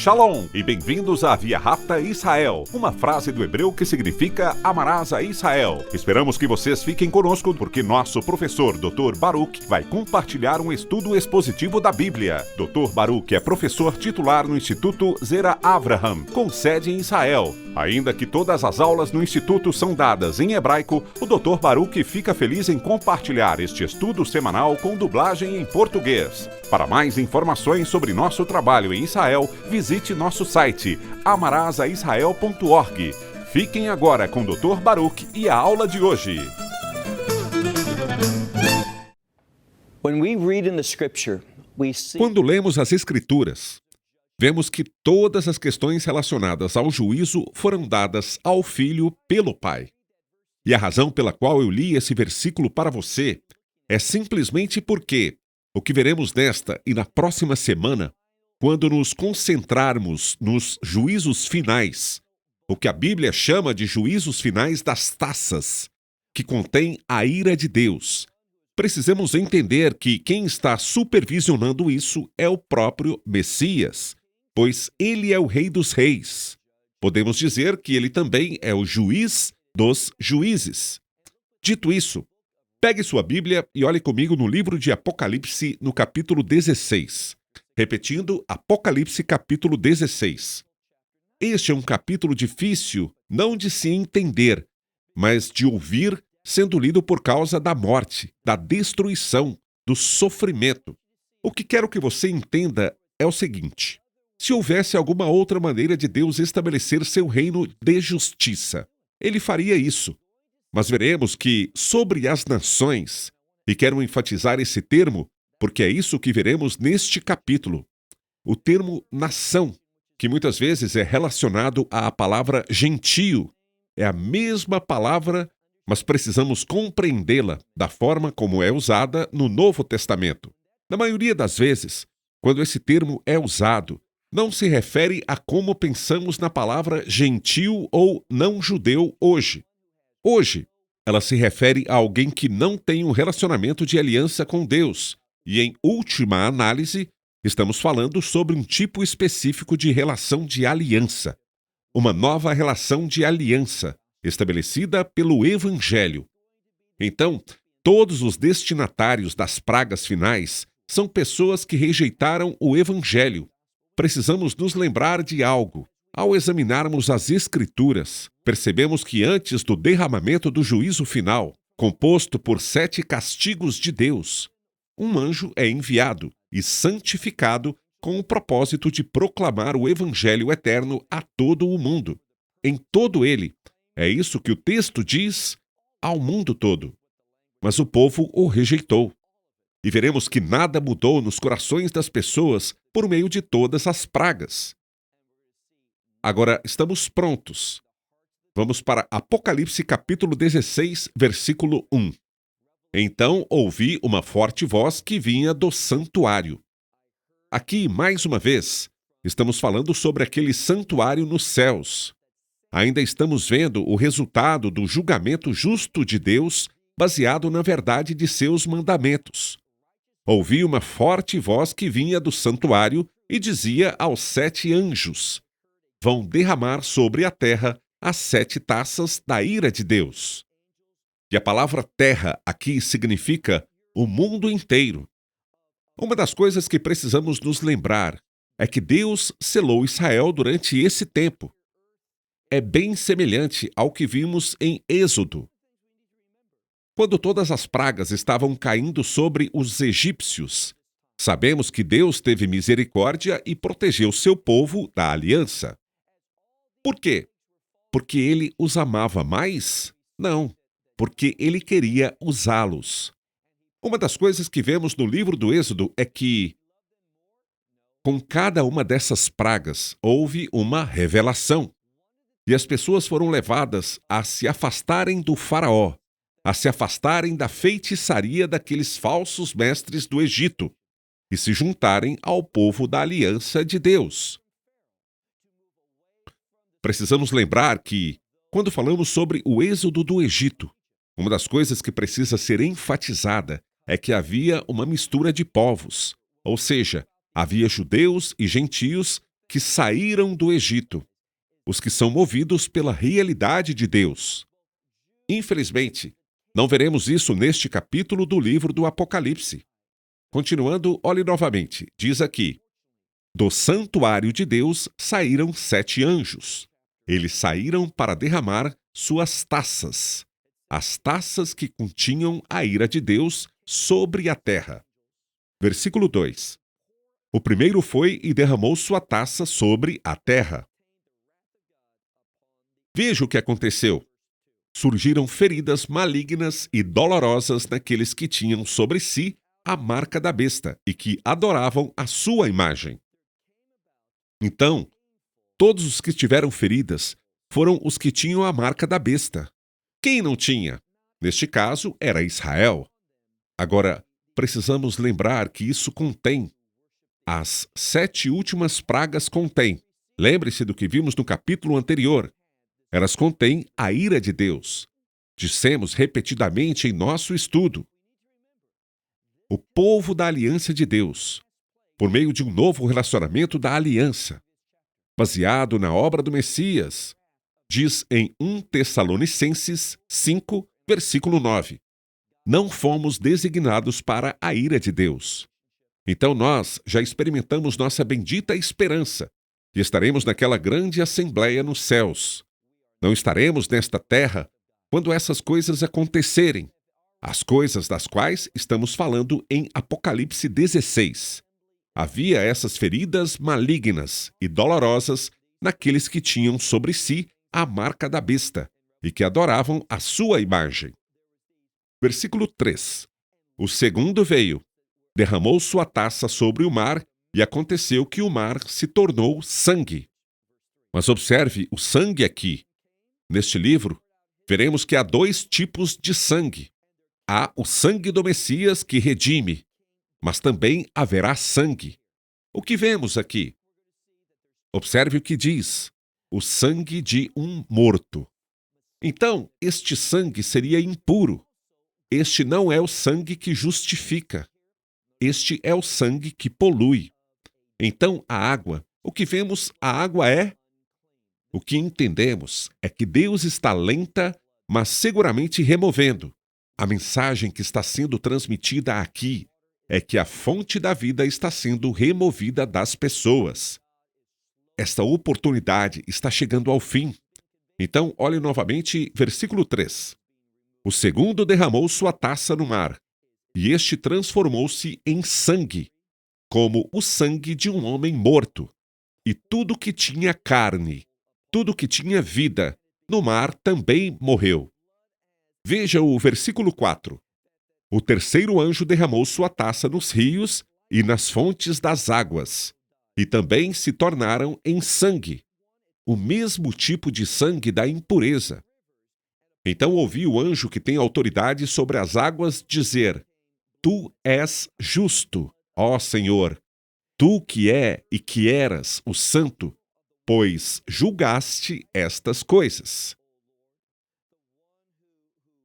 Shalom e bem-vindos à Via Rápida Israel, uma frase do hebreu que significa amarás a Israel. Esperamos que vocês fiquem conosco porque nosso professor Dr. Baruch vai compartilhar um estudo expositivo da Bíblia. Dr. Baruch é professor titular no Instituto Zera Avraham, com sede em Israel. Ainda que todas as aulas no Instituto são dadas em hebraico, o Dr. Baruch fica feliz em compartilhar este estudo semanal com dublagem em português. Para mais informações sobre nosso trabalho em Israel, visite nosso site amarasaisrael.org. Fiquem agora com o Dr. Baruch e a aula de hoje. Quando lemos as Escrituras, vemos que todas as questões relacionadas ao juízo foram dadas ao Filho pelo Pai. E a razão pela qual eu li esse versículo para você é simplesmente porque o que veremos nesta e na próxima semana, quando nos concentrarmos nos juízos finais, o que a Bíblia chama de juízos finais das taças, que contém a ira de Deus, precisamos entender que quem está supervisionando isso é o próprio Messias, pois ele é o Rei dos Reis. Podemos dizer que ele também é o juiz dos juízes. Dito isso, pegue sua Bíblia e olhe comigo no livro de Apocalipse, no capítulo 16. Repetindo, Apocalipse, capítulo 16. Este é um capítulo difícil, não de se entender, mas de ouvir, sendo lido por causa da morte, da destruição, do sofrimento. O que quero que você entenda é o seguinte: se houvesse alguma outra maneira de Deus estabelecer seu reino de justiça, ele faria isso. Mas veremos que sobre as nações, e quero enfatizar esse termo, porque é isso que veremos neste capítulo, o termo nação, que muitas vezes é relacionado à palavra gentio, é a mesma palavra, mas precisamos compreendê-la da forma como é usada no Novo Testamento. Na maioria das vezes, quando esse termo é usado, não se refere a como pensamos na palavra gentio ou não judeu hoje. Hoje, ela se refere a alguém que não tem um relacionamento de aliança com Deus. E, em última análise, estamos falando sobre um tipo específico de relação de aliança. Uma nova relação de aliança, estabelecida pelo Evangelho. Então, todos os destinatários das pragas finais são pessoas que rejeitaram o Evangelho. Precisamos nos lembrar de algo. Ao examinarmos as Escrituras, percebemos que antes do derramamento do juízo final, composto por 7 castigos de Deus, um anjo é enviado e santificado com o propósito de proclamar o Evangelho eterno a todo o mundo. Em todo ele, é isso que o texto diz, ao mundo todo. Mas o povo o rejeitou. E veremos que nada mudou nos corações das pessoas por meio de todas as pragas. Agora, estamos prontos. Vamos para Apocalipse capítulo 16, versículo 1. Então ouvi uma forte voz que vinha do santuário. Aqui, mais uma vez, estamos falando sobre aquele santuário nos céus. Ainda estamos vendo o resultado do julgamento justo de Deus, baseado na verdade de seus mandamentos. Ouvi uma forte voz que vinha do santuário e dizia aos 7 anjos: vão derramar sobre a terra as 7 taças da ira de Deus. E a palavra terra aqui significa o mundo inteiro. Uma das coisas que precisamos nos lembrar é que Deus selou Israel durante esse tempo. É bem semelhante ao que vimos em Êxodo. Quando todas as pragas estavam caindo sobre os egípcios, sabemos que Deus teve misericórdia e protegeu seu povo da aliança. Por quê? Porque ele os amava mais? Não, porque ele queria usá-los. Uma das coisas que vemos no livro do Êxodo é que, com cada uma dessas pragas, houve uma revelação. E as pessoas foram levadas a se afastarem do faraó, a se afastarem da feitiçaria daqueles falsos mestres do Egito e se juntarem ao povo da aliança de Deus. Precisamos lembrar que, quando falamos sobre o êxodo do Egito, uma das coisas que precisa ser enfatizada é que havia uma mistura de povos, ou seja, havia judeus e gentios que saíram do Egito, os que são movidos pela realidade de Deus. Infelizmente, não veremos isso neste capítulo do livro do Apocalipse. Continuando, olhe novamente. Diz aqui: do santuário de Deus saíram 7 anjos. Eles saíram para derramar suas taças, as taças que continham a ira de Deus sobre a terra. Versículo 2. O primeiro foi e derramou sua taça sobre a terra. Veja o que aconteceu. Surgiram feridas malignas e dolorosas naqueles que tinham sobre si a marca da besta e que adoravam a sua imagem. Então, todos os que tiveram feridas foram os que tinham a marca da besta. Quem não tinha? Neste caso, era Israel. Agora, precisamos lembrar que isso contém. As 7 últimas pragas contêm. Lembre-se do que vimos no capítulo anterior. Elas contêm a ira de Deus. Dissemos repetidamente em nosso estudo. O povo da aliança de Deus, por meio de um novo relacionamento da aliança, baseado na obra do Messias, diz em 1 Tessalonicenses 5, versículo 9: não fomos designados para a ira de Deus. Então nós já experimentamos nossa bendita esperança e estaremos naquela grande assembleia nos céus. Não estaremos nesta terra quando essas coisas acontecerem, as coisas das quais estamos falando em Apocalipse 16. Havia essas feridas malignas e dolorosas naqueles que tinham sobre si a marca da besta e que adoravam a sua imagem. Versículo 3. O segundo veio, derramou sua taça sobre o mar, e aconteceu que o mar se tornou sangue. Mas observe o sangue aqui. Neste livro, veremos que há 2 tipos de sangue. Há o sangue do Messias que redime, mas também haverá sangue. O que vemos aqui? Observe o que diz: o sangue de um morto. Então, este sangue seria impuro. Este não é o sangue que justifica. Este é o sangue que polui. Então, a água, o que vemos, a água é? O que entendemos é que Deus está lenta, mas seguramente removendo. A mensagem que está sendo transmitida aqui é que a fonte da vida está sendo removida das pessoas. Esta oportunidade está chegando ao fim. Então, olhe novamente versículo 3. O segundo derramou sua taça no mar, e este transformou-se em sangue, como o sangue de um homem morto. E tudo que tinha carne, tudo que tinha vida, no mar também morreu. Veja o versículo 4. O terceiro anjo derramou sua taça nos rios e nas fontes das águas, e também se tornaram em sangue, o mesmo tipo de sangue da impureza. Então ouvi o anjo que tem autoridade sobre as águas dizer: Tu és justo, ó Senhor, tu que é e que eras o Santo, pois julgaste estas coisas.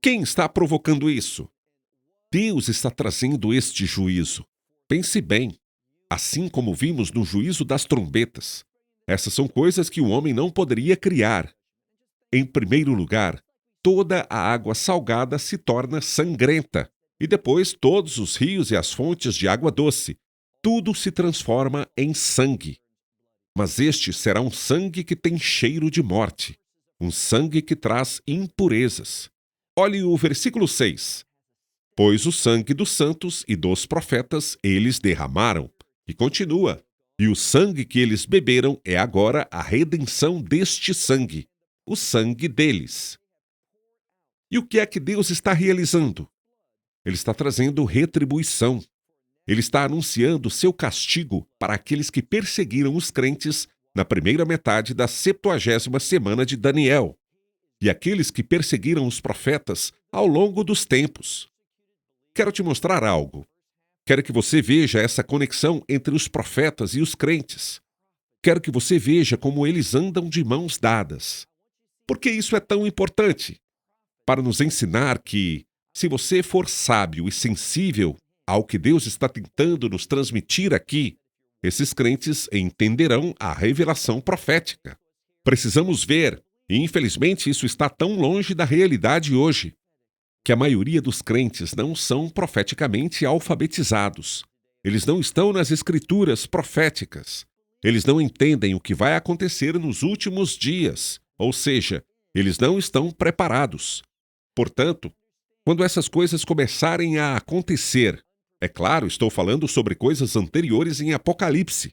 Quem está provocando isso? Deus está trazendo este juízo. Pense bem, assim como vimos no juízo das trombetas. Essas são coisas que o homem não poderia criar. Em primeiro lugar, toda a água salgada se torna sangrenta, e depois todos os rios e as fontes de água doce, tudo se transforma em sangue. Mas este será um sangue que tem cheiro de morte, um sangue que traz impurezas. Olhe o versículo 6. Pois o sangue dos santos e dos profetas eles derramaram. E continua. E o sangue que eles beberam é agora a redenção deste sangue, o sangue deles. E o que é que Deus está realizando? Ele está trazendo retribuição. Ele está anunciando seu castigo para aqueles que perseguiram os crentes na primeira metade da 70ª semana de Daniel, e aqueles que perseguiram os profetas ao longo dos tempos. Quero te mostrar algo. Quero que você veja essa conexão entre os profetas e os crentes. Quero que você veja como eles andam de mãos dadas. Por que isso é tão importante? Para nos ensinar que, se você for sábio e sensível ao que Deus está tentando nos transmitir aqui, esses crentes entenderão a revelação profética. Precisamos ver, e infelizmente isso está tão longe da realidade hoje, que a maioria dos crentes não são profeticamente alfabetizados. Eles não estão nas escrituras proféticas. Eles não entendem o que vai acontecer nos últimos dias, ou seja, eles não estão preparados. Portanto, quando essas coisas começarem a acontecer, é claro, estou falando sobre coisas anteriores em Apocalipse.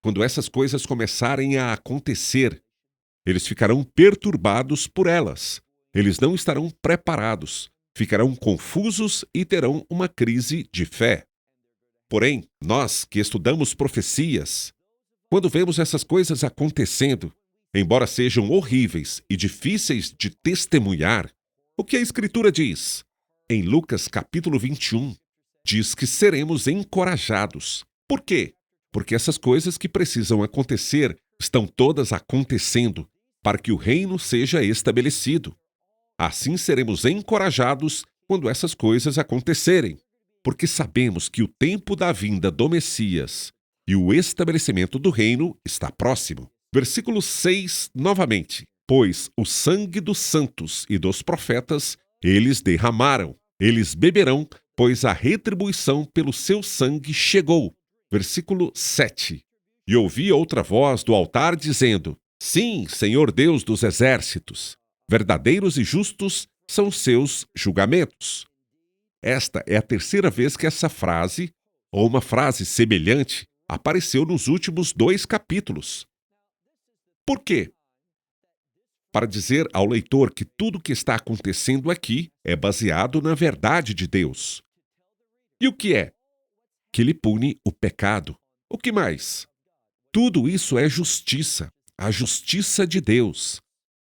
Quando essas coisas começarem a acontecer, eles ficarão perturbados por elas. Eles não estarão preparados, ficarão confusos e terão uma crise de fé. Porém, nós que estudamos profecias, quando vemos essas coisas acontecendo, embora sejam horríveis e difíceis de testemunhar, o que a Escritura diz? Em Lucas capítulo 21, diz que seremos encorajados. Por quê? Porque essas coisas que precisam acontecer estão todas acontecendo para que o reino seja estabelecido. Assim seremos encorajados quando essas coisas acontecerem, porque sabemos que o tempo da vinda do Messias e o estabelecimento do reino está próximo. Versículo 6, novamente. Pois o sangue dos santos e dos profetas eles derramaram. Eles beberão, pois a retribuição pelo seu sangue chegou. Versículo 7. E ouvi outra voz do altar dizendo: Sim, Senhor Deus dos exércitos, verdadeiros e justos são seus julgamentos. Esta é a terceira vez que essa frase, ou uma frase semelhante, apareceu nos últimos 2 capítulos. Por quê? Para dizer ao leitor que tudo o que está acontecendo aqui é baseado na verdade de Deus. E o que é? Que ele pune o pecado. O que mais? Tudo isso é justiça, a justiça de Deus.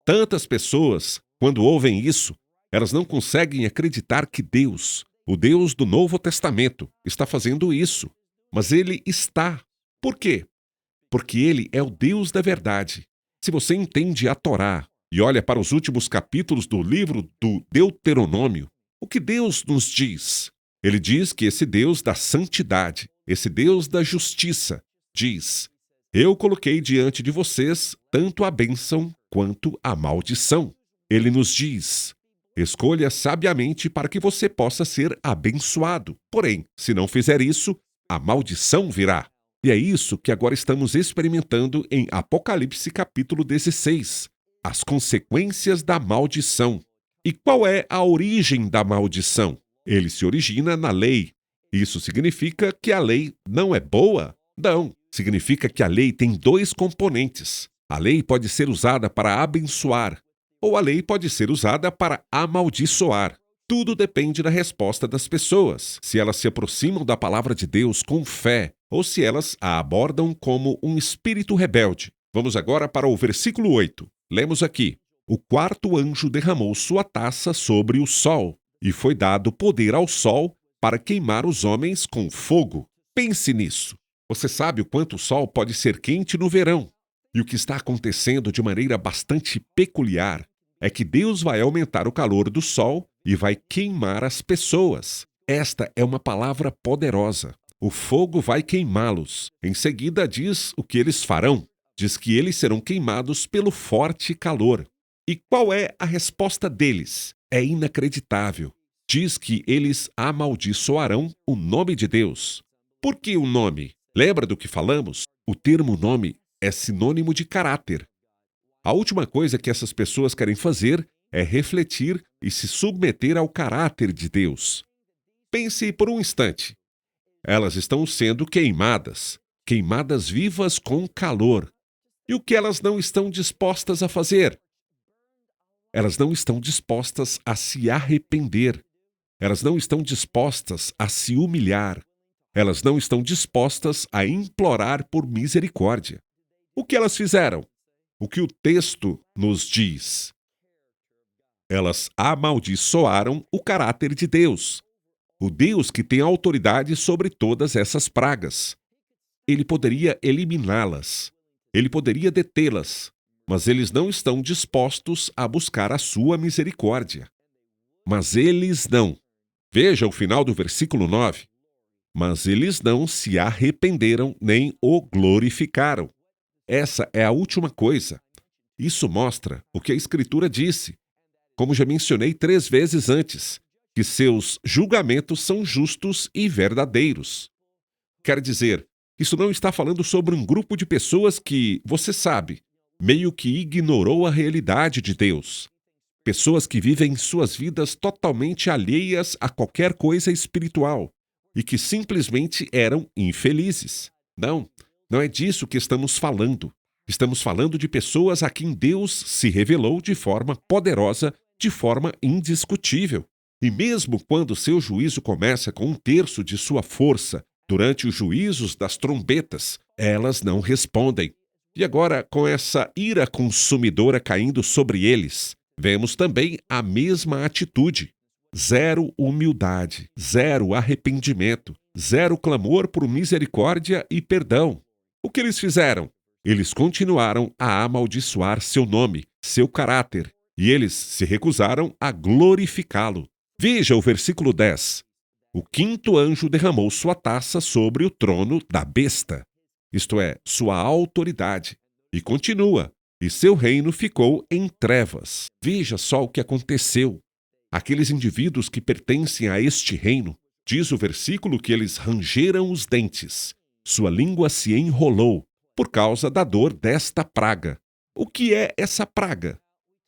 Tantas pessoas, quando ouvem isso, elas não conseguem acreditar que Deus, o Deus do Novo Testamento, está fazendo isso. Mas Ele está. Por quê? Porque Ele é o Deus da verdade. Se você entende a Torá e olha para os últimos capítulos do livro do Deuteronômio, o que Deus nos diz? Ele diz que esse Deus da santidade, esse Deus da justiça, diz: Eu coloquei diante de vocês tanto a bênção quanto a maldição. Ele nos diz: Escolha sabiamente para que você possa ser abençoado. Porém, se não fizer isso, a maldição virá. E é isso que agora estamos experimentando em Apocalipse capítulo 16. As consequências da maldição. E qual é a origem da maldição? Ele se origina na lei. Isso significa que a lei não é boa? Não. Significa que a lei tem 2 componentes. A lei pode ser usada para abençoar, ou a lei pode ser usada para amaldiçoar. Tudo depende da resposta das pessoas, se elas se aproximam da palavra de Deus com fé, ou se elas a abordam como um espírito rebelde. Vamos agora para o versículo 8. Lemos aqui: O 4º anjo derramou sua taça sobre o sol, e foi dado poder ao sol para queimar os homens com fogo. Pense nisso. Você sabe o quanto o sol pode ser quente no verão. E o que está acontecendo de maneira bastante peculiar é que Deus vai aumentar o calor do sol e vai queimar as pessoas. Esta é uma palavra poderosa. O fogo vai queimá-los. Em seguida diz o que eles farão. Diz que eles serão queimados pelo forte calor. E qual é a resposta deles? É inacreditável. Diz que eles amaldiçoarão o nome de Deus. Por que o nome? Lembra do que falamos? O termo nome é sinônimo de caráter. A última coisa que essas pessoas querem fazer é refletir e se submeter ao caráter de Deus. Pense por um instante. Elas estão sendo queimadas, queimadas vivas com calor. E o que elas não estão dispostas a fazer? Elas não estão dispostas a se arrepender. Elas não estão dispostas a se humilhar. Elas não estão dispostas a implorar por misericórdia. O que elas fizeram? O que o texto nos diz? Elas amaldiçoaram o caráter de Deus, o Deus que tem autoridade sobre todas essas pragas. Ele poderia eliminá-las, ele poderia detê-las, mas eles não estão dispostos a buscar a sua misericórdia. Mas eles não. Veja o final do versículo 9. mas eles não se arrependeram nem o glorificaram. Essa é a última coisa. Isso mostra o que a Escritura disse, como já mencionei 3 vezes antes, que seus julgamentos são justos e verdadeiros. Quer dizer, isso não está falando sobre um grupo de pessoas que, você sabe, meio que ignorou a realidade de Deus. Pessoas que vivem suas vidas totalmente alheias a qualquer coisa espiritual e que simplesmente eram infelizes. Não, não é disso que estamos falando. Estamos falando de pessoas a quem Deus se revelou de forma poderosa, de forma indiscutível. E mesmo quando seu juízo começa com 1/3 de sua força, durante os juízos das trombetas, elas não respondem. E agora, com essa ira consumidora caindo sobre eles, vemos também a mesma atitude. Zero humildade, zero arrependimento, zero clamor por misericórdia e perdão. O que eles fizeram? Eles continuaram a amaldiçoar seu nome, seu caráter, e eles se recusaram a glorificá-lo. Veja o versículo 10. O 5º anjo derramou sua taça sobre o trono da besta, isto é, sua autoridade, e continua, e seu reino ficou em trevas. Veja só o que aconteceu. Aqueles indivíduos que pertencem a este reino, diz o versículo que eles rangeram os dentes, sua língua se enrolou por causa da dor desta praga. O que é essa praga?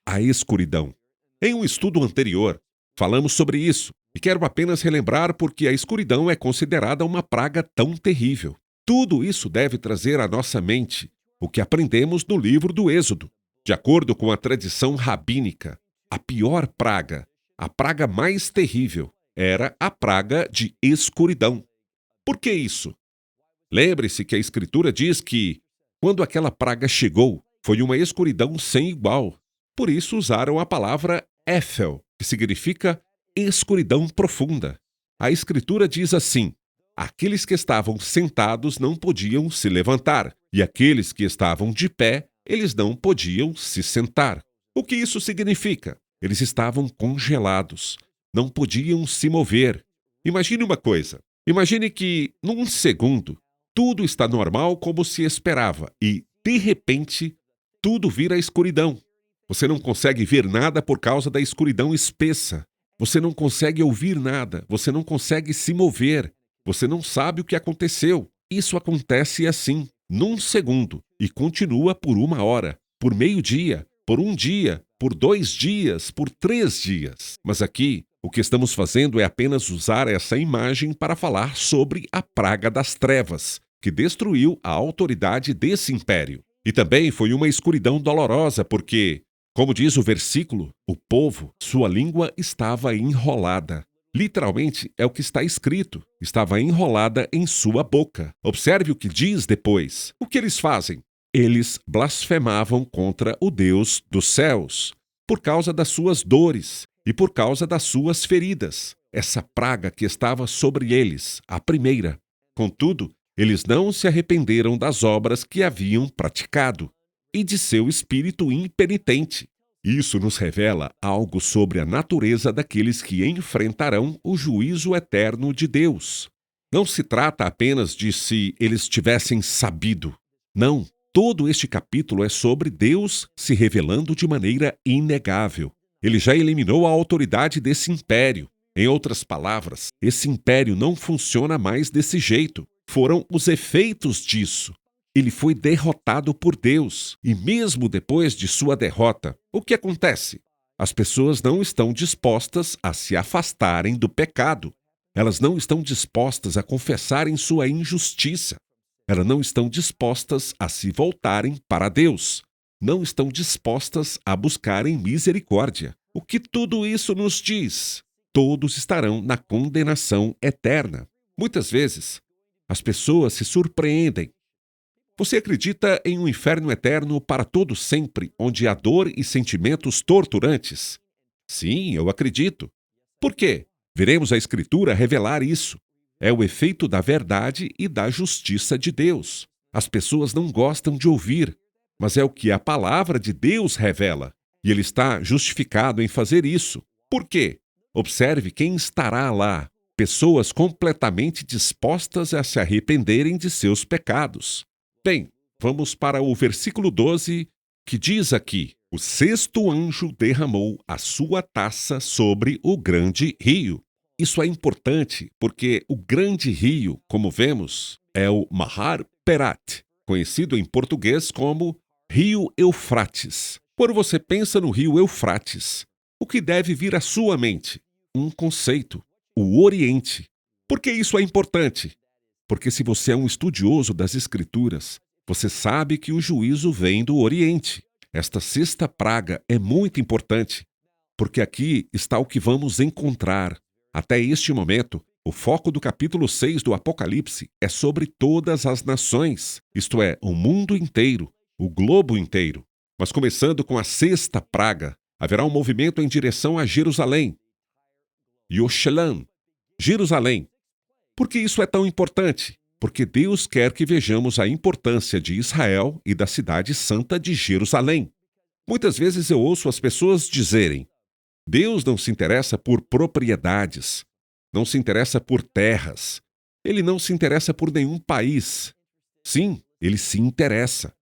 A escuridão. Em um estudo anterior, falamos sobre isso, e quero apenas relembrar porque a escuridão é considerada uma praga tão terrível. Tudo isso deve trazer à nossa mente o que aprendemos no livro do Êxodo. De acordo com a tradição rabínica, a pior praga, a praga mais terrível, era a praga de escuridão. Por que isso? Lembre-se que a Escritura diz que, quando aquela praga chegou, foi uma escuridão sem igual. Por isso usaram a palavra Éfel, que significa escuridão profunda. A Escritura diz assim: aqueles que estavam sentados não podiam se levantar, e aqueles que estavam de pé, eles não podiam se sentar. O que isso significa? Eles estavam congelados, não podiam se mover. Imagine uma coisa. Imagine que, num segundo, tudo está normal como se esperava e, de repente, tudo vira escuridão. Você não consegue ver nada por causa da escuridão espessa. Você não consegue ouvir nada. Você não consegue se mover. Você não sabe o que aconteceu. Isso acontece assim, num segundo, e continua por 1 hora, por meio-dia, por 1 dia, por 2 dias, por 3 dias. Mas aqui, o que estamos fazendo é apenas usar essa imagem para falar sobre a praga das trevas, que destruiu a autoridade desse império. E também foi uma escuridão dolorosa, porque, como diz o versículo, o povo, sua língua estava enrolada. Literalmente é o que está escrito, estava enrolada em sua boca. Observe o que diz depois. O que eles fazem? Eles blasfemavam contra o Deus dos céus, por causa das suas dores e por causa das suas feridas. Essa praga que estava sobre eles, a primeira. Contudo, eles não se arrependeram das obras que haviam praticado e de seu espírito impenitente. Isso nos revela algo sobre a natureza daqueles que enfrentarão o juízo eterno de Deus. Não se trata apenas de se eles tivessem sabido. Não, todo este capítulo é sobre Deus se revelando de maneira inegável. Ele já eliminou a autoridade desse império. Em outras palavras, esse império não funciona mais desse jeito. Foram os efeitos disso. Ele foi derrotado por Deus. E mesmo depois de sua derrota, o que acontece? As pessoas não estão dispostas a se afastarem do pecado. Elas não estão dispostas a confessarem sua injustiça. Elas não estão dispostas a se voltarem para Deus. Não estão dispostas a buscarem misericórdia. O que tudo isso nos diz? Todos estarão na condenação eterna. Muitas vezes, as pessoas se surpreendem. Você acredita em um inferno eterno para todo sempre, onde há dor e sentimentos torturantes? Sim, eu acredito. Por quê? Veremos a Escritura revelar isso. É o efeito da verdade e da justiça de Deus. As pessoas não gostam de ouvir, mas é o que a palavra de Deus revela. E ele está justificado em fazer isso. Por quê? Observe quem estará lá. pessoas completamente dispostas a se arrependerem de seus pecados. Bem, vamos para o versículo 12, que diz aqui: o sexto anjo derramou a sua taça sobre o grande rio. Isso é importante porque o grande rio, como vemos, é o Mahar Perat, conhecido em português como Rio Eufrates. Quando você pensa no rio Eufrates, o que deve vir à sua mente? Um conceito: o Oriente. Por que isso é importante? Porque se você é um estudioso das Escrituras, você sabe que o juízo vem do Oriente. Esta sexta praga é muito importante, porque aqui está o que vamos encontrar. Até este momento, o foco do capítulo 6 do Apocalipse é sobre todas as nações, isto é, o mundo inteiro, o globo inteiro. Mas começando com a sexta praga, haverá um movimento em direção a Jerusalém. Yoshelam, Jerusalém. Por que isso é tão importante? Porque Deus quer que vejamos a importância de Israel e da cidade santa de Jerusalém. Muitas vezes eu ouço as pessoas dizerem: Deus não se interessa por propriedades, não se interessa por terras, Ele não se interessa por nenhum país. Sim, Ele se interessa.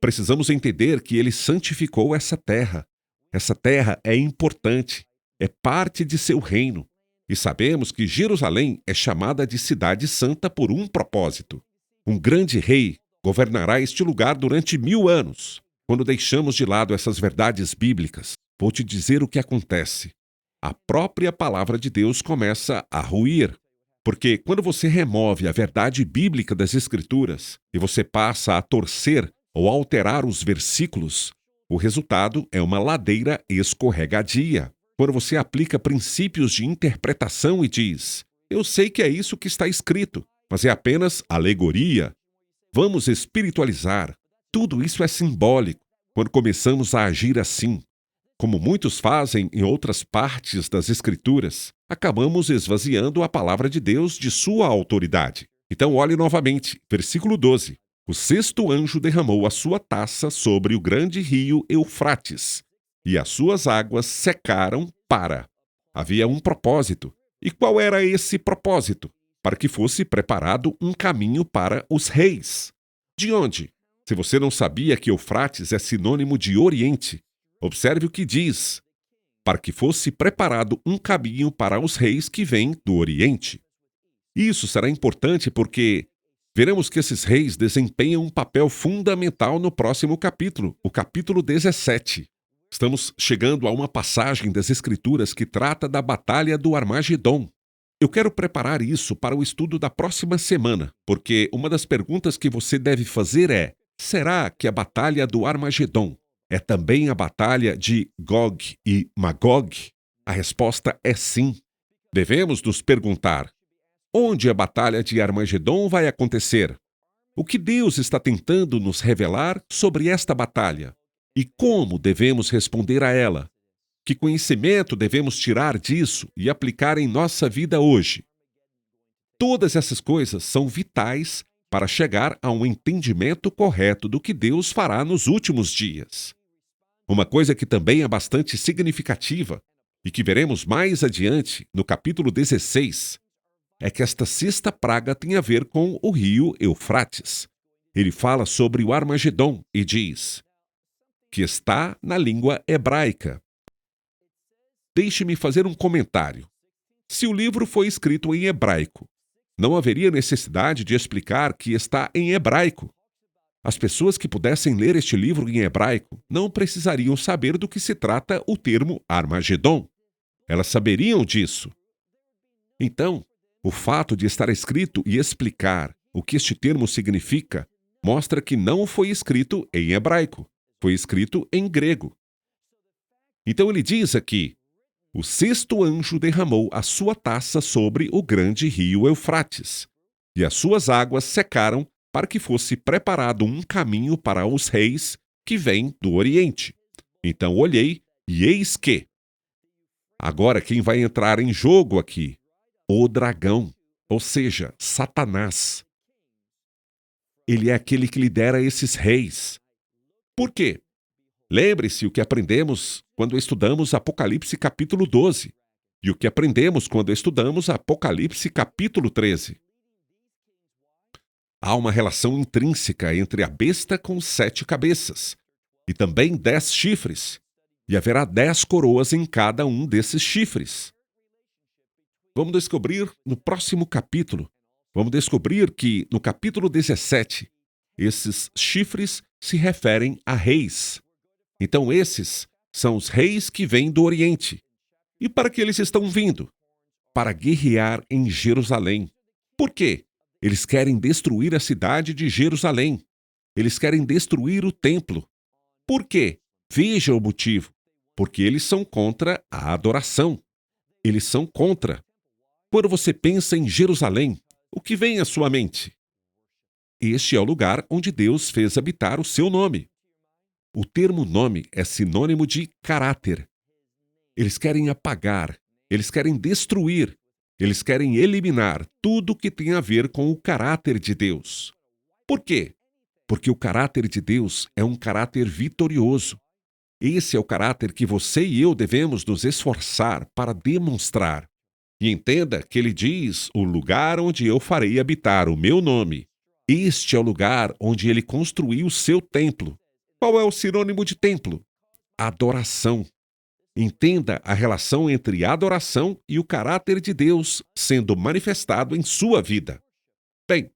Precisamos entender que Ele santificou essa terra. Essa terra é importante, é parte de seu reino. E sabemos que Jerusalém é chamada de Cidade Santa por um propósito. Um grande rei governará este lugar durante 1000 anos. Quando deixamos de lado essas verdades bíblicas, vou te dizer o que acontece. A própria palavra de Deus começa a ruir. Porque quando você remove a verdade bíblica das Escrituras e você passa a torcer ou alterar os versículos, o resultado é uma ladeira escorregadia. Quando você aplica princípios de interpretação e diz: eu sei que é isso que está escrito, mas é apenas alegoria. Vamos espiritualizar. Tudo isso é simbólico. Quando começamos a agir assim, como muitos fazem em outras partes das Escrituras, acabamos esvaziando a palavra de Deus de sua autoridade. Então olhe novamente, versículo 12. O sexto anjo derramou a sua taça sobre o grande rio Eufrates, e as suas águas secaram para. Havia um propósito. E qual era esse propósito? Para que fosse preparado um caminho para os reis. De onde? Se você não sabia que Eufrates é sinônimo de Oriente, observe o que diz: para que fosse preparado um caminho para os reis que vêm do Oriente. Isso será importante porque veremos que esses reis desempenham um papel fundamental no próximo capítulo, o capítulo 17. Estamos chegando a uma passagem das Escrituras que trata da Batalha do Armagedom. Eu quero preparar isso para o estudo da próxima semana, porque uma das perguntas que você deve fazer é: será que a Batalha do Armagedom é também a batalha de Gog e Magog? A resposta é sim. Devemos nos perguntar: onde a Batalha de Armagedom vai acontecer? O que Deus está tentando nos revelar sobre esta batalha? E como devemos responder a ela? Que conhecimento devemos tirar disso e aplicar em nossa vida hoje? Todas essas coisas são vitais para chegar a um entendimento correto do que Deus fará nos últimos dias. Uma coisa que também é bastante significativa e que veremos mais adiante, no capítulo 16, é que esta sexta praga tem a ver com o rio Eufrates. Ele fala sobre o Armagedom e diz que está na língua hebraica. Deixe-me fazer um comentário. Se o livro foi escrito em hebraico, não haveria necessidade de explicar que está em hebraico. As pessoas que pudessem ler este livro em hebraico não precisariam saber do que se trata o termo Armagedom. Elas saberiam disso. Então, o fato de estar escrito e explicar o que este termo significa mostra que não foi escrito em hebraico, foi escrito em grego. Então ele diz aqui: o sexto anjo derramou a sua taça sobre o grande rio Eufrates, e as suas águas secaram para que fosse preparado um caminho para os reis que vêm do Oriente. Então olhei, e eis que... Agora quem vai entrar em jogo aqui? O dragão, ou seja, Satanás. Ele é aquele que lidera esses reis. Por quê? Lembre-se o que aprendemos quando estudamos Apocalipse capítulo 12. e o que aprendemos quando estudamos Apocalipse capítulo 13. Há uma relação intrínseca entre a besta com 7 cabeças e também 10 chifres, e haverá 10 coroas em cada um desses chifres. Vamos descobrir no próximo capítulo. Vamos descobrir que, no capítulo 17, esses chifres se referem a reis. Então, esses são os reis que vêm do Oriente. E para que eles estão vindo? Para guerrear em Jerusalém. Por quê? Eles querem destruir a cidade de Jerusalém. Eles querem destruir o templo. Por quê? Veja o motivo. Porque eles são contra a adoração. Eles são contra. Quando você pensa em Jerusalém, o que vem à sua mente? Este é o lugar onde Deus fez habitar o seu nome. O termo nome é sinônimo de caráter. Eles querem apagar, eles querem destruir, eles querem eliminar tudo que tem a ver com o caráter de Deus. Por quê? Porque o caráter de Deus é um caráter vitorioso. Esse é o caráter que você e eu devemos nos esforçar para demonstrar. E entenda que ele diz o lugar onde eu farei habitar o meu nome. Este é o lugar onde ele construiu o seu templo. Qual é o sinônimo de templo? Adoração. Entenda a relação entre a adoração e o caráter de Deus sendo manifestado em sua vida. Bem,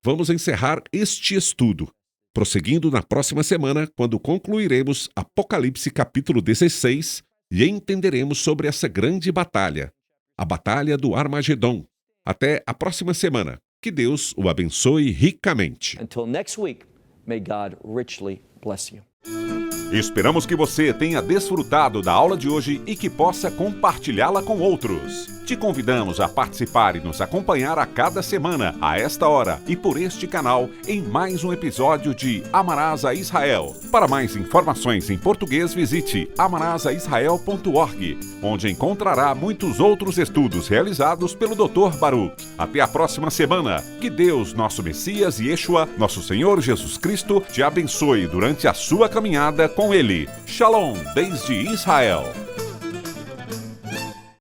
vamos encerrar este estudo, prosseguindo na próxima semana, quando concluiremos Apocalipse capítulo 16 e entenderemos sobre essa grande batalha, a Batalha do Armagedon. Até a próxima semana. Que Deus o abençoe ricamente. Until next week, may God richly bless you. Esperamos que você tenha desfrutado da aula de hoje e que possa compartilhá-la com outros. Te convidamos a participar e nos acompanhar a cada semana, a esta hora e por este canal, em mais um episódio de Amarás a Israel. Para mais informações em português, visite amarasaisrael.org, onde encontrará muitos outros estudos realizados pelo Dr. Baruch. Até a próxima semana. Que Deus, nosso Messias e Yeshua, nosso Senhor Jesus Cristo, te abençoe durante a sua caminhada com Ele. Shalom, desde Israel.